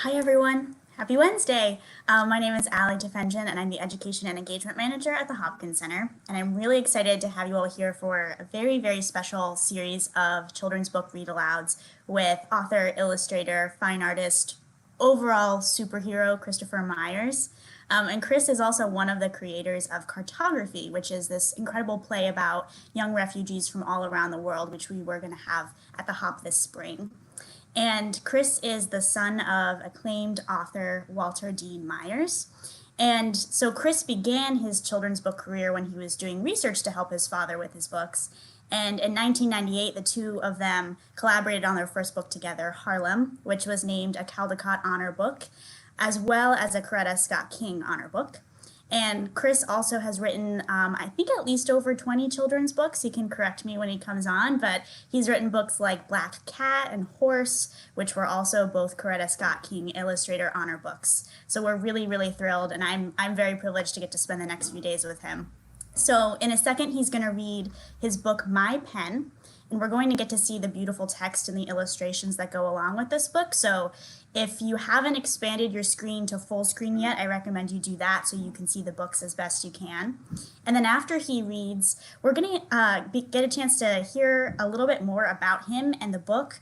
Hi, everyone. Happy Wednesday. My name is Allie Defension, and I'm the Education and Engagement Manager at the Hopkins Center. And I'm really excited to have you all here for a very, very special series of children's book read-alouds with author, illustrator, fine artist, overall superhero Christopher Myers. And Chris is also one of the creators of Cartography, which is this incredible play about young refugees from all around the world, which we were going to have at the Hop this spring. And Chris is the son of acclaimed author Walter Dean Myers. And so Chris began his children's book career when he was doing research to help his father with his books. And in 1998, the two of them collaborated on their first book together, Harlem, which was named a Caldecott Honor Book, as well as a Coretta Scott King Honor Book. And Chris also has written, I think, at least over 20 children's books. He can correct me when he comes on, but he's written books like Black Cat and Horse, which were also both Coretta Scott King Illustrator Honor books. So we're really, really thrilled, and I'm very privileged to get to spend the next few days with him. So in a second, he's going to read his book, My Pen, and we're going to get to see the beautiful text and the illustrations that go along with this book. So if you haven't expanded your screen to full screen yet, I recommend you do that so you can see the books as best you can. And then after he reads, we're going to get a chance to hear a little bit more about him and the book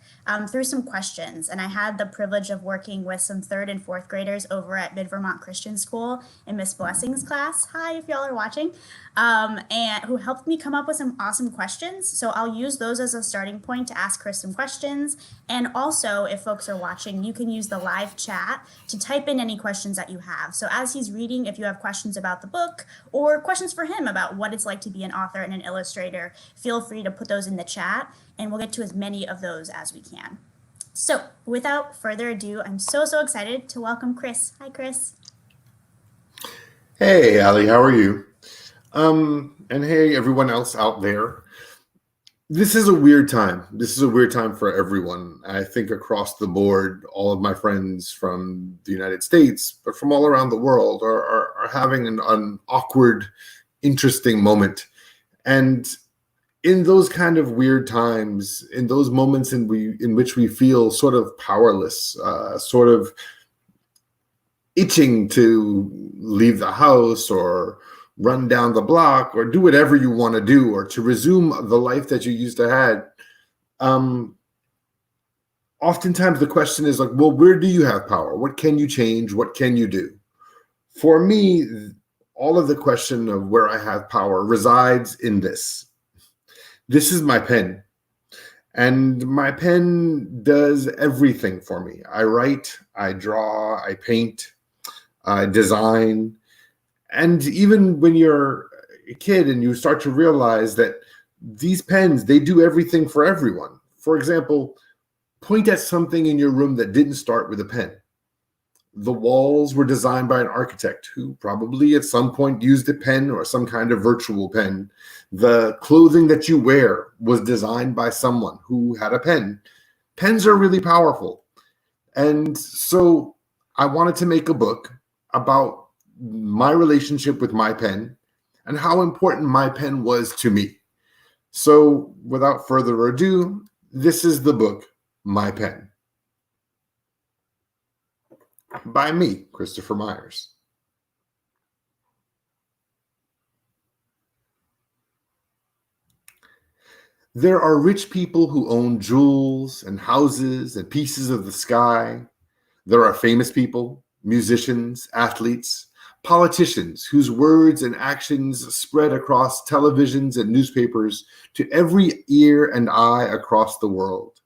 through some questions. And I had the privilege of working with some 3rd and 4th graders over at Mid-Vermont Christian School in Miss Blessing's class. Hi, if y'all are watching. And who helped me come up with some awesome questions. So I'll use those as a starting point to ask Chris some questions. And also, if folks are watching, you can use the live chat to type in any questions that you have. So as he's reading, if you have questions about the book or questions for him about what it's like to be an author and an illustrator, feel free to put those in the chat, and we'll get to as many of those as we can. So without further ado, I'm so excited to welcome Chris. Hi, Chris. Hey, Allie, how are you? And hey, everyone else out there. This is a weird time. This is a weird time for everyone. I think across the board, all of my friends from the United States, but from all around the world, are having an awkward, interesting moment. And in those kind of weird times, in those moments in which we feel sort of powerless, sort of itching to leave the house or run down the block or do whatever you want to do or to resume the life that you used to have. Oftentimes the question is like, well, where do you have power? What can you change? What can you do? For me, all of the question of where I have power resides in this. This is my pen. And my pen does everything for me. I write, I draw, I paint, I design. And even when you're a kid and you start to realize that these pens, they do everything for everyone. For example, point at something in your room that didn't start with a pen. The walls were designed by an architect who probably at some point used a pen or some kind of virtual pen. The clothing that you wear was designed by someone who had a pen. Pens are really powerful. And so I wanted to make a book about my relationship with my pen and how important my pen was to me. So without further ado, this is the book, My Pen, by me, Christopher Myers. There are rich people who own jewels and houses and pieces of the sky. There are famous people, musicians, athletes, politicians whose words and actions spread across televisions and newspapers to every ear and eye across the world.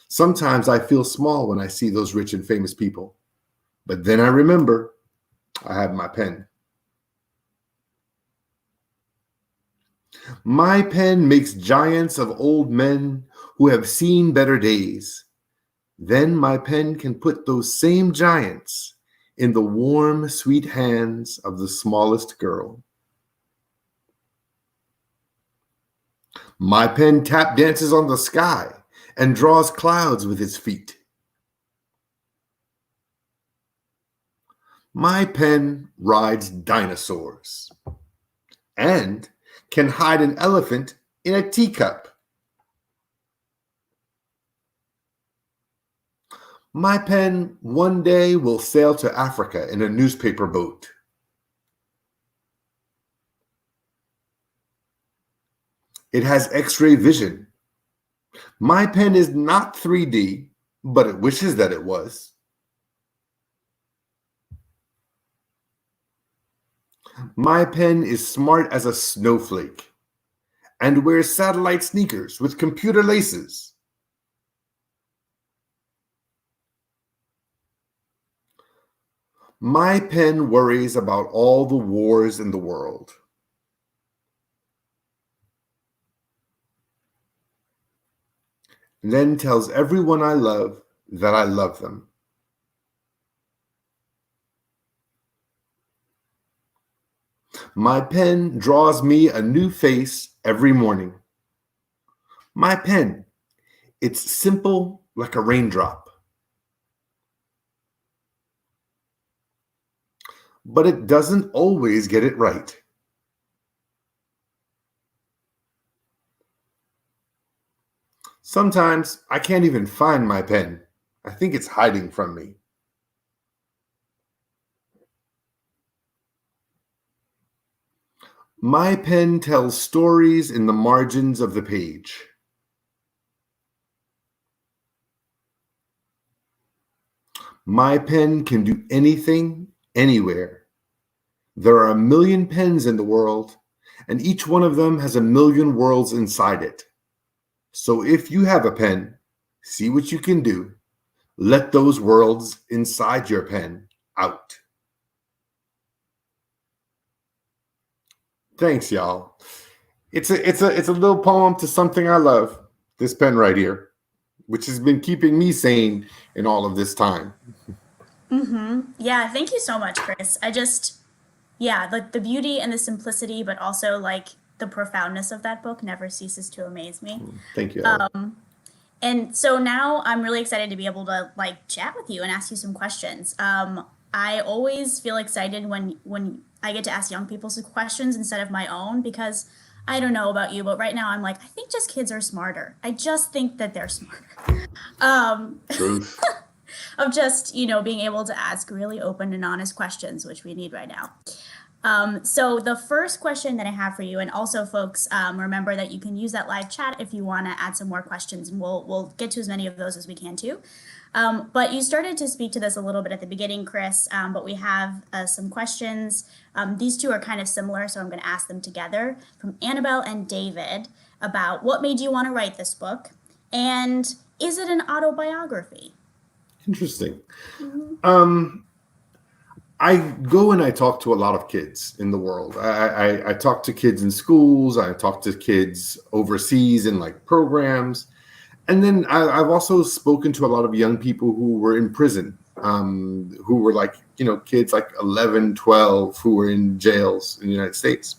Sometimes I feel small when I see those rich and famous people, but then I remember I have my pen. My pen makes giants of old men who have seen better days. Then my pen can put those same giants in the warm, sweet hands of the smallest girl. My pen tap dances on the sky and draws clouds with its feet. My pen rides dinosaurs and can hide an elephant in a teacup. My pen one day will sail to Africa in a newspaper boat. It has X-ray vision. My pen is not 3D, but it wishes that it was. My pen is smart as a snowflake and wears satellite sneakers with computer laces. My pen worries about all the wars in the world. And then tells everyone I love that I love them. My pen draws me a new face every morning. My pen, it's simple like a raindrop. But it doesn't always get it right. Sometimes I can't even find my pen. I think it's hiding from me. My pen tells stories in the margins of the page. My pen can do anything, anywhere. There are a million pens in the world, and each one of them has a million worlds inside it. So if you have a pen, see what you can do. Let those worlds inside your pen out. Thanks, y'all. It's a little poem to something I love, this pen right here, which has been keeping me sane in all of this time. Yeah, thank you so much, Chris. Yeah, like the beauty and the simplicity, but also like the profoundness of that book never ceases to amaze me. Thank you, Ella. And so now I'm really excited to be able to like chat with you and ask you some questions. I always feel excited when I get to ask young people some questions instead of my own, because I don't know about you, but right now I'm like, I think just kids are smarter. I just think that they're smarter. Truth. Of just, being able to ask really open and honest questions, which we need right now. So the first question that I have for you, and also folks, remember that you can use that live chat if you want to add some more questions, and we'll get to as many of those as we can too. But you started to speak to this a little bit at the beginning, Chris, but we have some questions. These two are kind of similar, so I'm going to ask them together, from Annabelle and David, about what made you want to write this book, and is it an autobiography? Interesting. I go and I talk to a lot of kids in the world. I talk to kids in schools. I talk to kids overseas in like programs. And then I've also spoken to a lot of young people who were in prison, who were like, kids like 11, 12, who were in jails in the United States.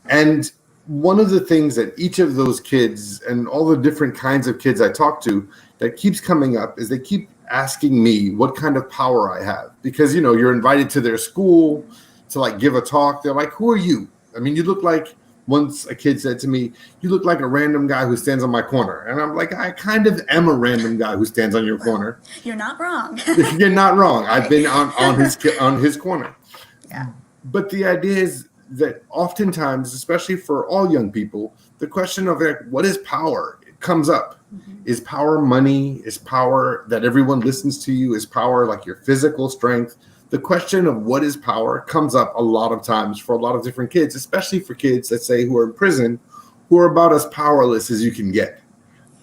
And one of the things that each of those kids and all the different kinds of kids I talk to that keeps coming up is they keep asking me what kind of power I have, because you're invited to their school to like give a talk. They're like, who are you? I mean, you look like, once a kid said to me, you look like a random guy who stands on my corner. And I'm like, I kind of am a random guy who stands on your corner. You're not wrong. You're not wrong. I've been on his corner. Yeah. But the idea is that oftentimes, especially for all young people, the question of like, what is power? It comes up. Is power money? Is power that everyone listens to you? Is power like your physical strength? The question of what is power comes up a lot of times for a lot of different kids, especially for kids, let's say, who are in prison, who are about as powerless as you can get.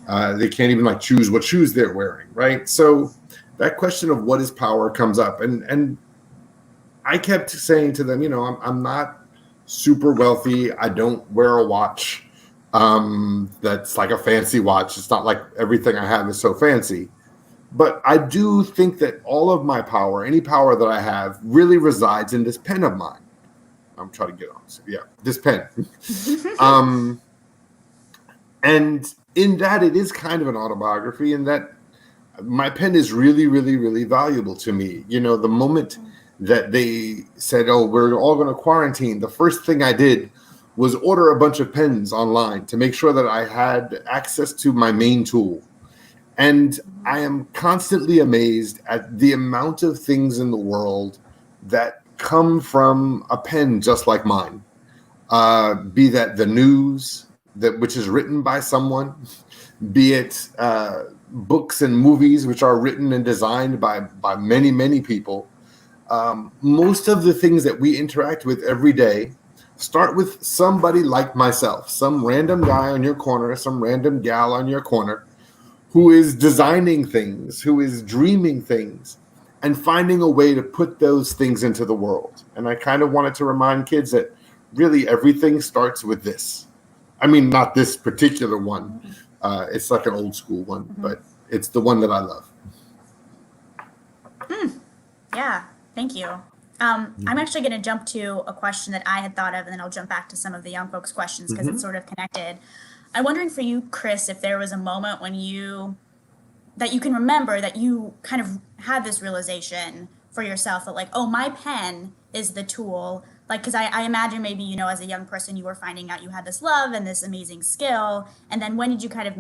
They can't even like choose what shoes they're wearing, right? So that question of what is power comes up. And I kept saying to them, I'm not super wealthy. I don't wear a watch. That's like a fancy watch. It's not like everything I have is so fancy, but I do think that all of my power, any power that I have, really resides in this pen of mine. I'm trying to get on. So yeah, this pen. And in that, it is kind of an autobiography, in that my pen is really, really, really valuable to me. The moment that they said, oh, we're all going to quarantine, the first thing I did was order a bunch of pens online to make sure that I had access to my main tool. And I am constantly amazed at the amount of things in the world that come from a pen just like mine. Be that the news, which is written by someone, be it books and movies, which are written and designed by many, many people. Most of the things that we interact with every day start with somebody like myself, some random guy on your corner, some random gal on your corner, who is designing things, who is dreaming things, and finding a way to put those things into the world. And I kind of wanted to remind kids that really everything starts with this. I mean, not this particular one. It's like an old school one, but it's the one that I love. Yeah, thank you. I'm actually going to jump to a question that I had thought of, and then I'll jump back to some of the young folks' questions because it's sort of connected. I'm wondering for you, Chris, if there was a moment when that you can remember that you kind of had this realization for yourself that like, oh, my pen is the tool. Like, because I imagine maybe, as a young person, you were finding out you had this love and this amazing skill. And then when did you kind of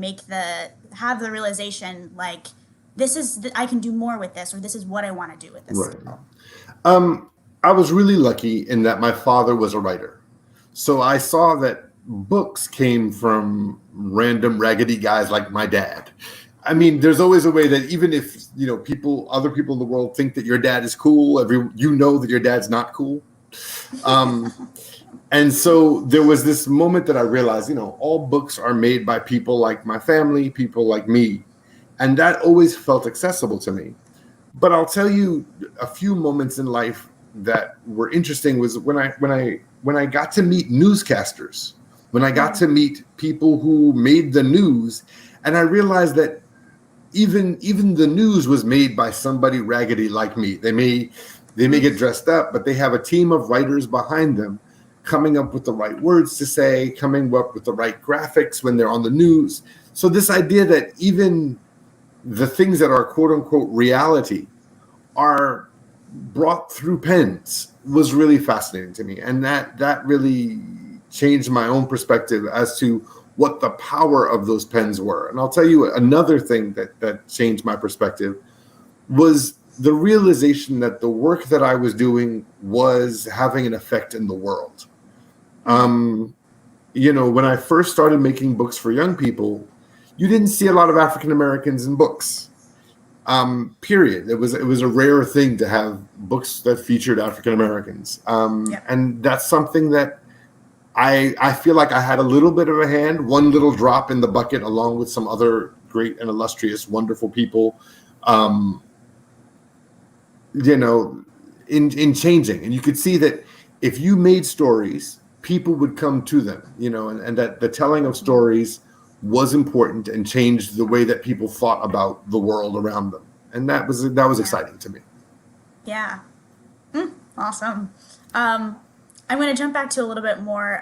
have the realization, like, I can do more with this, or this is what I want to do with this skill? I was really lucky in that my father was a writer. So I saw that books came from random raggedy guys like my dad. I mean, there's always a way that even if, other people in the world think that your dad is cool, that your dad's not cool. And so there was this moment that I realized, all books are made by people like my family, people like me. And that always felt accessible to me. But I'll tell you a few moments in life that were interesting was when I got to meet newscasters, when I got to meet people who made the news, and I realized that even the news was made by somebody raggedy like me. They may get dressed up, but they have a team of writers behind them coming up with the right words to say, coming up with the right graphics when they're on the news. So this idea that even the things that are quote unquote reality are brought through pens was really fascinating to me. And that really changed my own perspective as to what the power of those pens were. And I'll tell you another thing that changed my perspective was the realization that the work that I was doing was having an effect in the world. When I first started making books for young people, you didn't see a lot of African Americans in books. Period. It was a rare thing to have books that featured African Americans. And that's something that I feel like I had a little bit of a hand, one little drop in the bucket, along with some other great and illustrious, wonderful people, in changing. And you could see that if you made stories, people would come to them, and that the telling of stories was important and changed the way that people thought about the world around them. And that was exciting to me. Yeah. Awesome. I'm going to jump back to a little bit more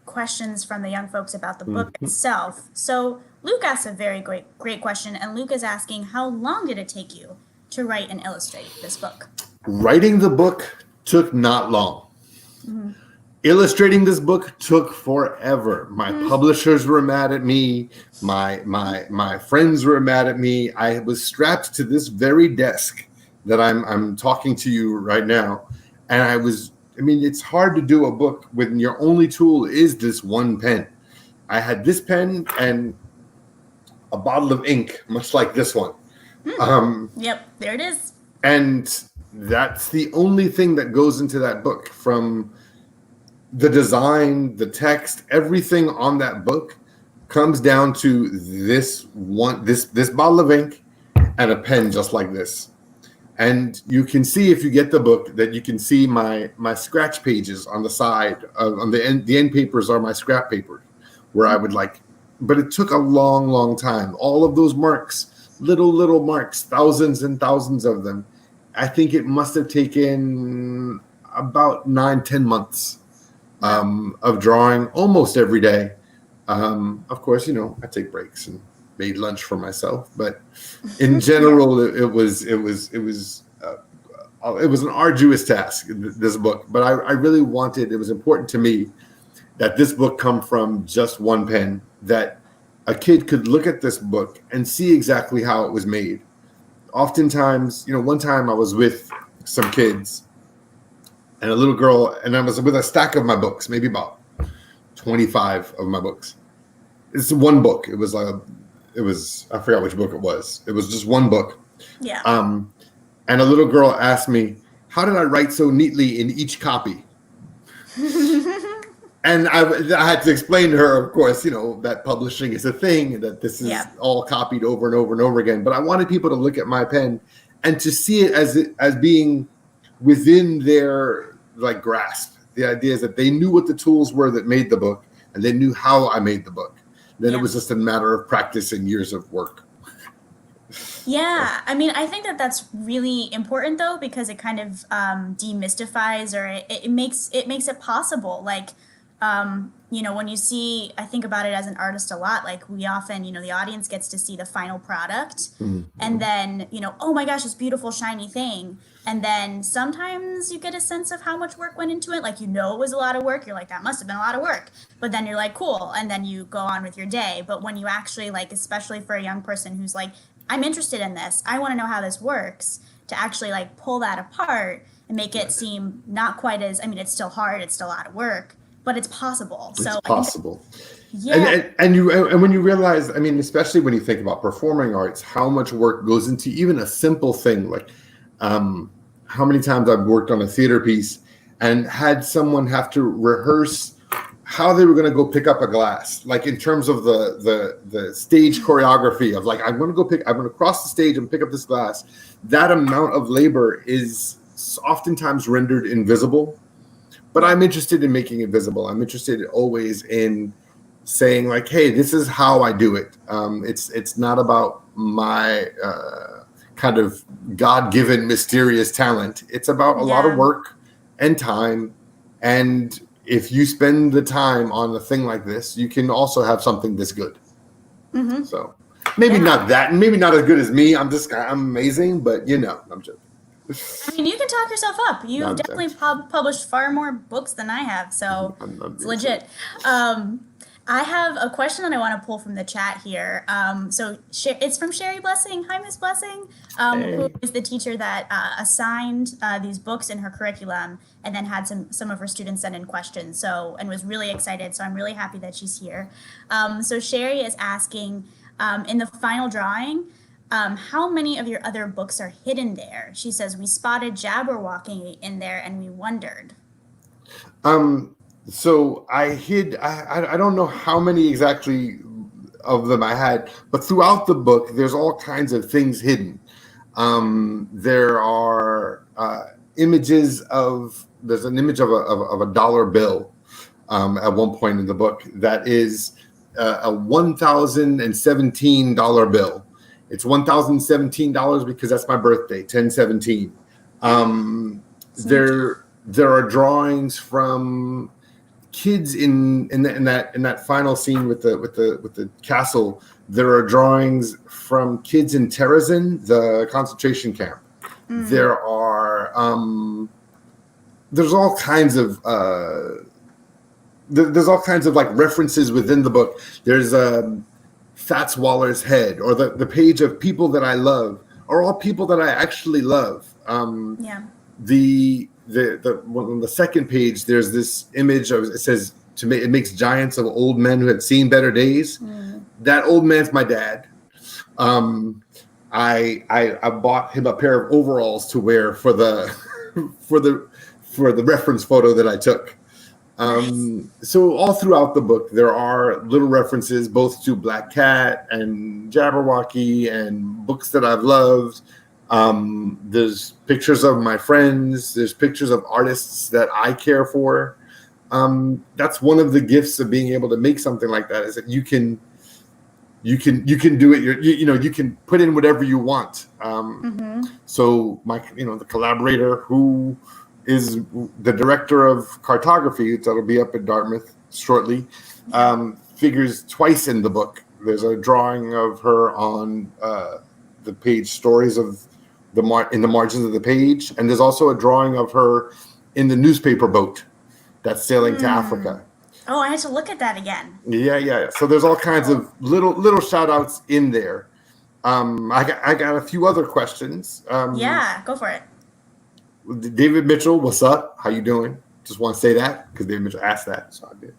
questions from the young folks about the book itself. So Luke asked a very great question, and Luke is asking, how long did it take you to write and illustrate this book? Writing the book took not long. Illustrating this book took forever. My publishers were mad at me. My friends were mad at me. I was strapped to this very desk that I'm talking to you right now, and it's hard to do a book when your only tool is this one pen. I had this pen and a bottle of ink, much like this one. Yep, there it is. And that's the only thing that goes into that book, from the design, the text, everything on that book comes down to this bottle of ink and a pen just like this. And you can see, if you get the book, that you can see my scratch pages on the side. On the end papers are my scrap paper, where I would but it took a long, long time. All of those marks, little marks, thousands and thousands of them. I think it must have taken about 9-10 months of drawing almost every day. Of course, I take breaks and made lunch for myself, but in general, it was an arduous task, this book. But I really wanted, it was important to me that this book come from just one pen, that a kid could look at this book and see exactly how it was made. Oftentimes, one time I was with some kids and a little girl, and I was with a stack of my books, maybe about 25 of my books. It's one book. It was I forgot which book it was. It was just one book. Yeah. And a little girl asked me, how did I write so neatly in each copy? And I had to explain to her, of course, that publishing is a thing, and that this is all copied over and over and over again. But I wanted people to look at my pen and to see it as being within their grasp. The idea is that they knew what the tools were that made the book, and they knew how I made the book. Then it was just a matter of practice and years of work. Yeah, I mean, I think that that's really important though, because it kind of demystifies, or it makes it possible. When you see, I think about it as an artist a lot, we often, the audience gets to see the final product, and then, oh my gosh, this beautiful shiny thing. And then sometimes you get a sense of how much work went into it. It was a lot of work. You're like, that must have been a lot of work. But then you're like, cool. And then you go on with your day. But when you actually, especially for a young person who's like, I'm interested in this, I want to know how this works, to actually pull that apart and make it seem not quite as, it's still hard. It's still a lot of work, but it's possible. It's possible. Yeah. And when you realize, especially when you think about performing arts, how much work goes into even a simple thing how many times I've worked on a theater piece and had someone have to rehearse how they were going to go pick up a glass, in terms of the stage choreography of I'm going to cross the stage and pick up this glass. That amount of labor is oftentimes rendered invisible, but I'm interested in making it visible. I'm interested always in saying hey, this is how I do it. It's not about my kind of God-given mysterious talent. It's about a lot of work and time. And if you spend the time on a thing like this, you can also have something this good. Mm-hmm. So maybe not that, and maybe not as good as me. I'm amazing, but I'm just. You can talk yourself up. You've definitely published far more books than I have, so it's legit. I have a question that I want to pull from the chat here. So it's from Sherry Blessing. Hi, Miss Blessing, who is the teacher that assigned these books in her curriculum, and then had some of her students send in questions. And was really excited. So I'm really happy that she's here. So Sherry is asking, in the final drawing, how many of your other books are hidden there? She says, we spotted Jabberwocky in there and we wondered. So I hid, I don't know how many exactly of them I had, but throughout the book, there's all kinds of things hidden. There are images there's an image of a dollar bill at one point in the book that is a $1,017 bill. It's $1,017 because that's my birthday, 10/17. There are drawings from kids in that final scene with the castle. There are drawings from kids in Terezin, the concentration camp. There are there's all kinds of references within the book. There's Fats Waller's head, or the page of people that I love are all people that I actually love. On the second page, there's this image of, it says it makes giants of old men who had seen better days. That old man's my dad. I bought him a pair of overalls to wear for the for the reference photo that I took. So all throughout the book, there are little references both to Black Cat and Jabberwocky and books that I've loved. There's pictures of my friends. There's pictures of artists that I care for. That's one of the gifts of being able to make something like that, is that you can do it. You can put in whatever you want. So the collaborator who is the director of Cartography, that'll be up at Dartmouth shortly, figures twice in the book. There's a drawing of her on the page stories of in the margins of the page, and there's also a drawing of her in the newspaper boat that's sailing to Africa. Oh, I had to look at that again. Yeah. So there's all kinds of little shout outs in there. I got a few other questions. Yeah, go for it. David Mitchell, what's up? How you doing? Just want to say that because David Mitchell asked that, so I did.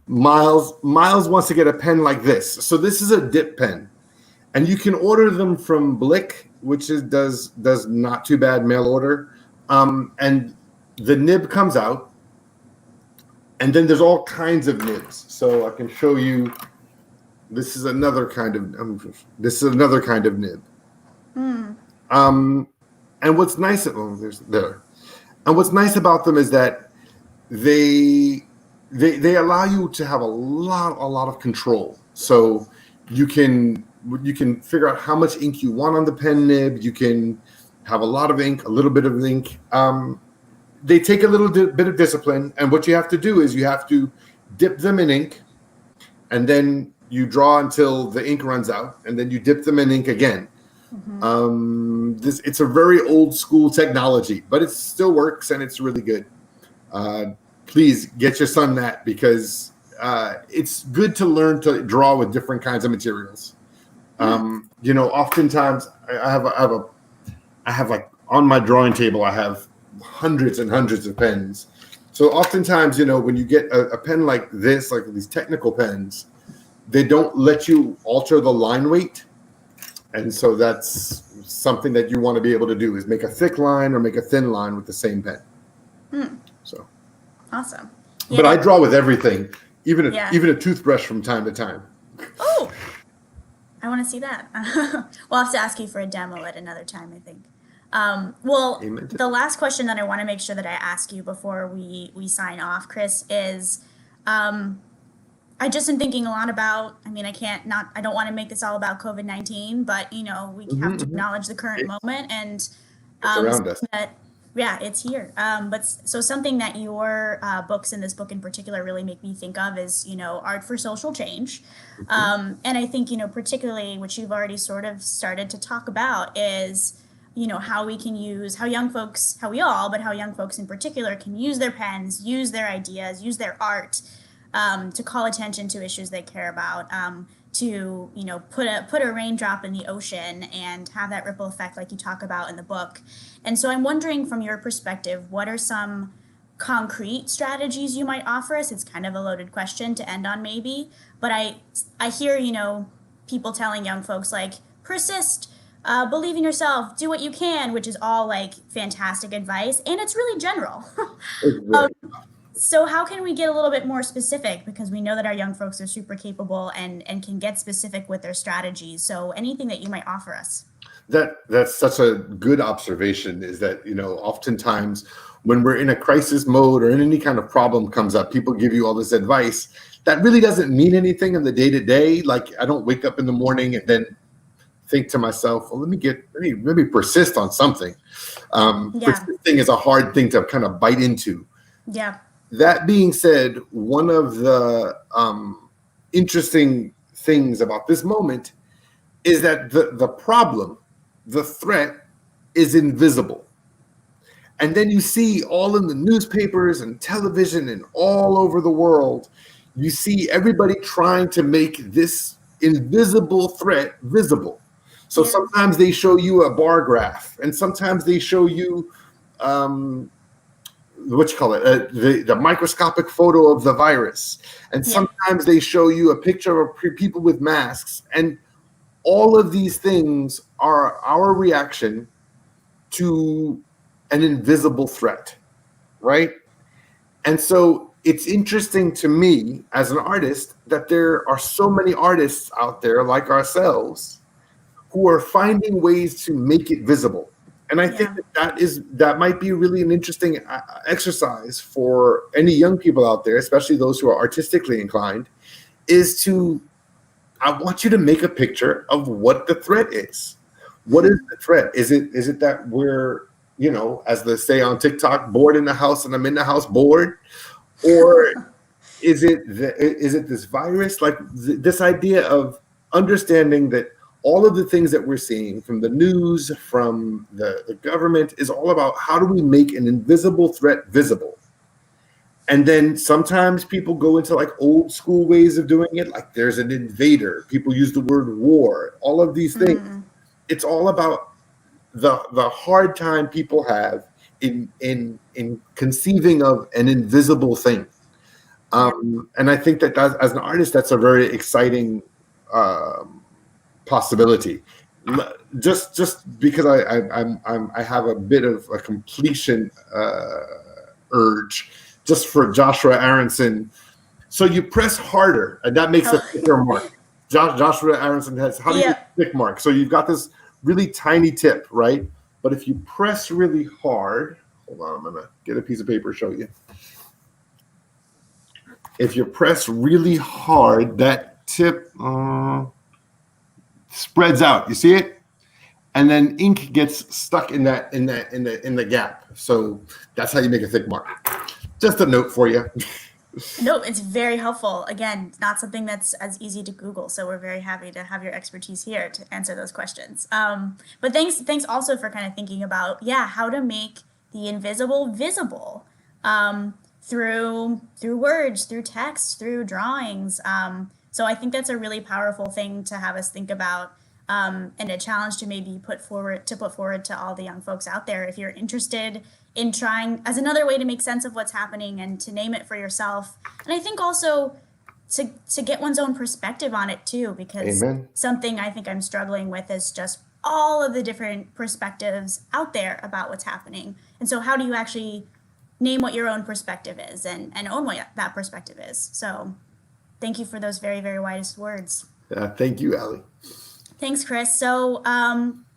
Miles wants to get a pen like this. So this is a dip pen, and you can order them from Blick, which does not too bad mail order. And the nib comes out, and then there's all kinds of nibs. So I can show you. This is another kind of nib. And what's nice and what's nice about them is that they allow you to have a lot of control. So you can figure out how much ink you want on the pen nib. You can have a lot of ink, a little bit of ink. They take a little bit of discipline, and what you have to do is you have to dip them in ink, and then you draw until the ink runs out, and then you dip them in ink again. It's a very old school technology, but it still works and it's really good. Please get your son that, because it's good to learn to draw with different kinds of materials. Oftentimes I have like on my drawing table, I have hundreds and hundreds of pens. So oftentimes, when you get a pen like this, like these technical pens, they don't let you alter the line weight. And so that's something that you want to be able to do, is make a thick line or make a thin line with the same pen. So awesome. Yeah. But I draw with everything, even a toothbrush from time to time. Oh, I want to see that. We'll have to ask you for a demo at another time, I think. The last question that I want to make sure that I ask you before we sign off, Chris, is I just am thinking a lot about, I don't want to make this all about COVID-19, but, we have to acknowledge the current moment, and it's around us. It's here. But so something that your books, and this book in particular, really make me think of is, art for social change. And I think, particularly, which you've already sort of started to talk about, is, how we can use, how young folks in particular can use their pens, use their ideas, use their art, to call attention to issues they care about, to put a raindrop in the ocean and have that ripple effect like you talk about in the book. And so I'm wondering, from your perspective, what are some concrete strategies you might offer us? It's kind of a loaded question to end on, maybe, but I hear people telling young folks, like, persist, believe in yourself, do what you can, which is all like fantastic advice, and it's really general. So how can we get a little bit more specific? Because we know that our young folks are super capable and can get specific with their strategies. So anything that you might offer us. That's such a good observation, is that, oftentimes when we're in a crisis mode or in any kind of problem comes up, people give you all this advice that really doesn't mean anything in the day to day. Like, I don't wake up in the morning and then think to myself, well, let me persist on something. Persisting is a hard thing to kind of bite into. Yeah. That being said, one of the interesting things about this moment is that the problem, the threat, is invisible. And then you see all in the newspapers and television and all over the world, you see everybody trying to make this invisible threat visible. So sometimes they show you a bar graph, and sometimes they show you the microscopic photo of the virus, and sometimes they show you a picture of people with masks, and all of these things are our reaction to an invisible threat, right? And so it's interesting to me as an artist that there are so many artists out there like ourselves who are finding ways to make it visible. And I think that might be really an interesting exercise for any young people out there, especially those who are artistically inclined, I want you to make a picture of what the threat is. What is the threat? Is it that we're, as they say on TikTok, bored in the house and I'm in the house bored? Or is it this virus? Like this idea of understanding that all of the things that we're seeing from the news, from the government, is all about how do we make an invisible threat visible? And then sometimes people go into like old school ways of doing it, like there's an invader. People use the word war. All of these things. It's all about the hard time people have in conceiving of an invisible thing. And I think that as an artist, that's a very exciting possibility. Just because I have a bit of a completion urge, just for Joshua Aronson. So you press harder, and that makes a thicker mark. Joshua Aronson has, how do you thick mark? So you've got this really tiny tip, right? But if you press really hard, hold on, I'm gonna get a piece of paper, show you. If you press really hard, that tip spreads out. You see it? And then ink gets stuck in the gap. So that's how you make a thick mark. Just a note for you. No, it's very helpful. Again, not something that's as easy to Google, so we're very happy to have your expertise here to answer those questions. But thanks also for kind of thinking about, how to make the invisible visible through words, through text, through drawings. So I think that's a really powerful thing to have us think about, and a challenge to maybe put forward to all the young folks out there. If you're interested in trying as another way to make sense of what's happening and to name it for yourself. And I think also to get one's own perspective on it too, because something I think I'm struggling with is just all of the different perspectives out there about what's happening. And so how do you actually name what your own perspective is and own what that perspective is? So thank you for those very, very wise words. Thank you, Allie. Thanks, Chris. So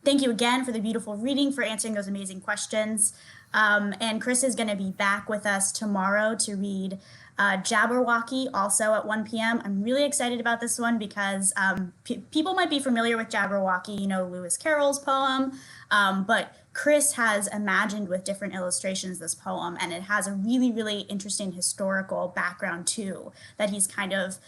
thank you again for the beautiful reading, for answering those amazing questions. And Chris is going to be back with us tomorrow to read Jabberwocky, also at 1 p.m. I'm really excited about this one because people might be familiar with Jabberwocky, Lewis Carroll's poem, but Chris has imagined with different illustrations this poem, and it has a really, really interesting historical background too that he's kind of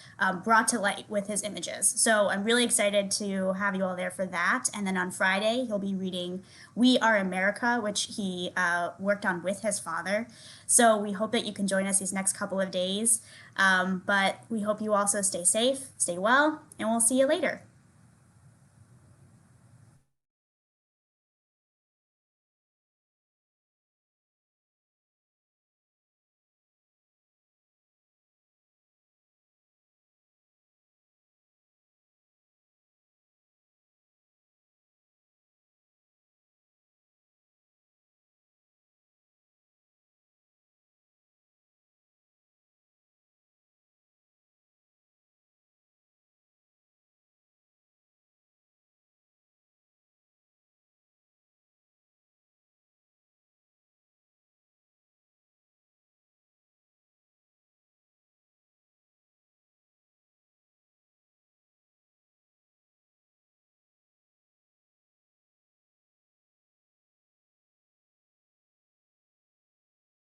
brought to light with his images. So I'm really excited to have you all there for that. And then on Friday, he'll be reading We Are America, which he worked on with his father. So we hope that you can join us these next couple of days. But we hope you also stay safe, stay well, and we'll see you later.